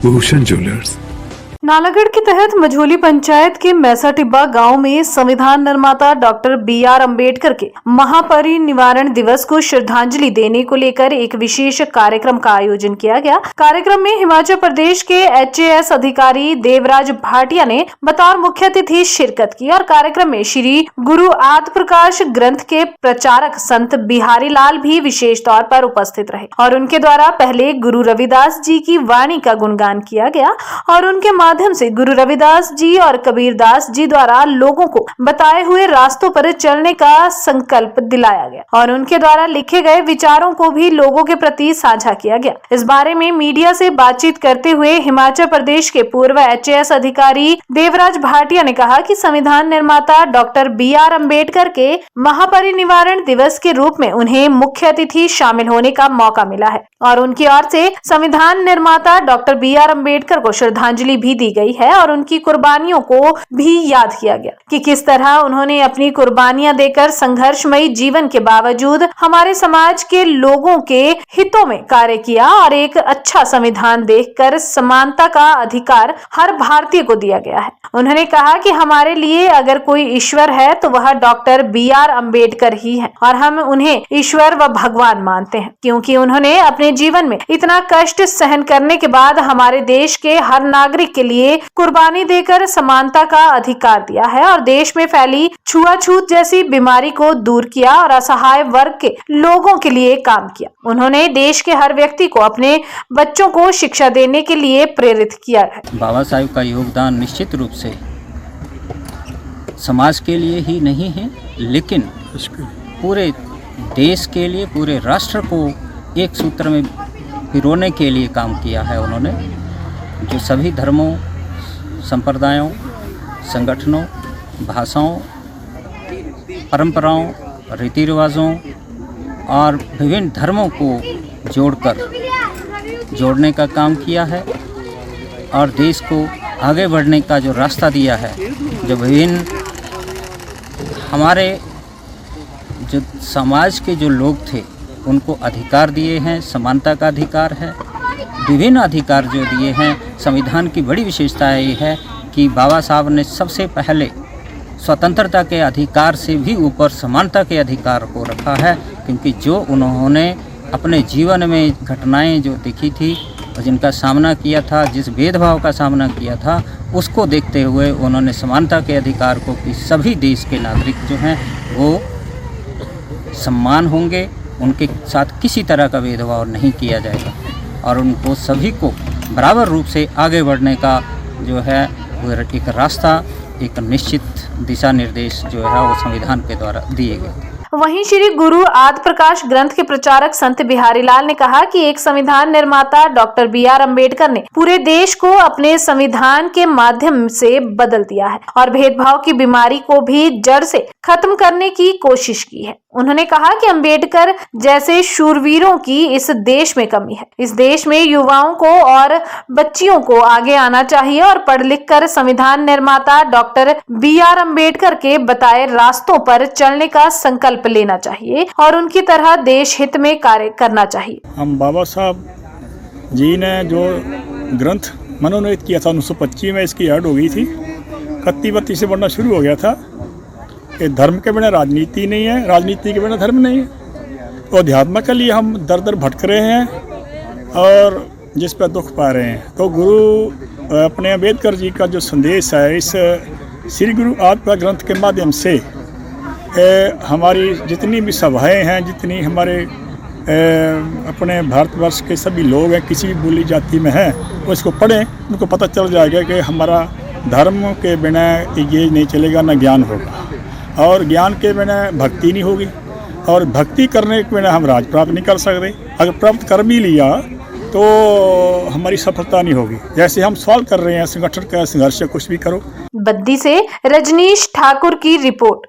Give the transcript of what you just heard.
Bhushan jewellers. Nalagarh के तहत मझोली पंचायत के मैसा टिब्बा गांव में संविधान निर्माता डॉक्टर बी.आर. अम्बेडकर के महापरिनिर्वाण दिवस को श्रद्धांजलि देने को लेकर एक विशेष कार्यक्रम का आयोजन किया गया। कार्यक्रम में हिमाचल प्रदेश के HAS अधिकारी देवराज भाटिया ने बतौर मुख्य अतिथि शिरकत की और कार्यक्रम में श्री गुरु आदि प्रकाश ग्रंथ के प्रचारक संत बिहारी लाल भी विशेष तौर पर उपस्थित रहे और उनके द्वारा पहले गुरु रविदास जी की वाणी का गुणगान किया गया और उनके माध्यम से गुरु रविदास जी और कबीरदास जी द्वारा लोगों को बताए हुए रास्तों पर चलने का संकल्प दिलाया गया और उनके द्वारा लिखे गए विचारों को भी लोगों के प्रति साझा किया गया। इस बारे में मीडिया से बातचीत करते हुए हिमाचल प्रदेश के पूर्व HAS अधिकारी देवराज भाटिया ने कहा कि संविधान निर्माता डॉक्टर बी.आर. अम्बेडकर के महापरिनिर्वाण दिवस के रूप में उन्हें मुख्य अतिथि शामिल होने का मौका मिला है और उनकी ओर से संविधान निर्माता डॉक्टर बी.आर. अम्बेडकर को श्रद्धांजलि भी दी गई है और उनकी कुर्बानियों को भी याद किया गया कि किस तरह उन्होंने अपनी कुर्बानियां देकर संघर्षमयी जीवन के बावजूद हमारे समाज के लोगों के हितों में कार्य किया और एक अच्छा संविधान देखकर समानता का अधिकार हर भारतीय को दिया गया है। उन्होंने कहा कि हमारे लिए अगर कोई ईश्वर है तो वह डॉक्टर बी.आर. अम्बेडकर ही है और हम उन्हें ईश्वर व भगवान मानते हैं क्योंकि उन्होंने अपने जीवन में इतना कष्ट सहन करने के बाद हमारे देश के हर नागरिक के लिए कुर्बानी देकर समानता का अधिकार दिया है और देश में फैली छुआछूत जैसी बीमारी को दूर किया और असहाय वर्ग के लोगों के लिए काम किया। उन्होंने देश के हर व्यक्ति को अपने बच्चों को शिक्षा देने के लिए प्रेरित किया है। बाबा साहब का योगदान निश्चित रूप से समाज के लिए ही नहीं है, लेकिन पूरे देश के लिए, पूरे राष्ट्र को एक सूत्र में पिरोने के लिए काम किया है। उन्होंने जो सभी धर्मों, संप्रदायों, संगठनों, भाषाओं, परंपराओं, रीति रिवाजों और विभिन्न धर्मों को जोड़ने का काम किया है और देश को आगे बढ़ने का जो रास्ता दिया है, जो विभिन्न हमारे जो समाज के जो लोग थे उनको अधिकार दिए हैं, समानता का अधिकार है, विभिन्न अधिकार जो दिए हैं। संविधान की बड़ी विशेषता ये है कि बाबा साहब ने सबसे पहले स्वतंत्रता के अधिकार से भी ऊपर समानता के अधिकार को रखा है, क्योंकि जो उन्होंने अपने जीवन में घटनाएं जो देखी थी और जिनका सामना किया था, जिस भेदभाव का सामना किया था, उसको देखते हुए उन्होंने समानता के अधिकार को कि सभी देश के नागरिक जो हैं वो सम्मान होंगे, उनके साथ किसी तरह का भेदभाव नहीं किया जाएगा और उनको सभी को बराबर रूप से आगे बढ़ने का जो है वो एक रास्ता, एक निश्चित दिशा निर्देश जो है वो संविधान के द्वारा दिए गए। वहीं श्री गुरु आदि प्रकाश ग्रंथ के प्रचारक संत बिहारी लाल ने कहा कि एक संविधान निर्माता डॉक्टर बी.आर. अम्बेडकर ने पूरे देश को अपने संविधान के माध्यम से बदल दिया है और भेदभाव की बीमारी को भी जड़ से खत्म करने की कोशिश की है। उन्होंने कहा कि अम्बेडकर जैसे शूरवीरों की इस देश में कमी है। इस देश में युवाओं को और बच्चियों को आगे आना चाहिए और पढ़ लिख कर संविधान निर्माता डॉक्टर बी.आर. अम्बेडकर के बताए रास्तों पर चलने का संकल्प लेना चाहिए और उनकी तरह देश हित में कार्य करना चाहिए। हम बाबा साहब जी ने जो ग्रंथ मनोनीत किया था 1925 में, इसकी ऐड हो गई थी, 31 से बढ़ना शुरू हो गया था कि धर्म के बिना राजनीति नहीं है, राजनीति के बिना धर्म नहीं है। तो अध्यात्म के लिए हम दर दर भटक रहे हैं और जिस पर दुख पा रहे हैं। तो गुरु अपने अम्बेडकर जी का जो संदेश है, इस श्री गुरु आदि प्रकाश ग्रंथ के माध्यम से हमारी जितनी भी सभाएं हैं, जितनी हमारे अपने भारतवर्ष के सभी लोग हैं, किसी भी बोली जाति में हैं, वो इसको पढ़ें, उनको पता चल जाएगा कि हमारा धर्म के बिना ये नहीं चलेगा, ना ज्ञान होगा और ज्ञान के बिना भक्ति नहीं होगी और भक्ति करने के बिना हम राज प्राप्त नहीं कर सकते। अगर प्राप्त कर भी लिया तो हमारी सफलता नहीं होगी। जैसे हम सवाल कर रहे हैं संगठन का संघर्ष, कुछ भी करो। बद्दी से रजनीश ठाकुर की रिपोर्ट।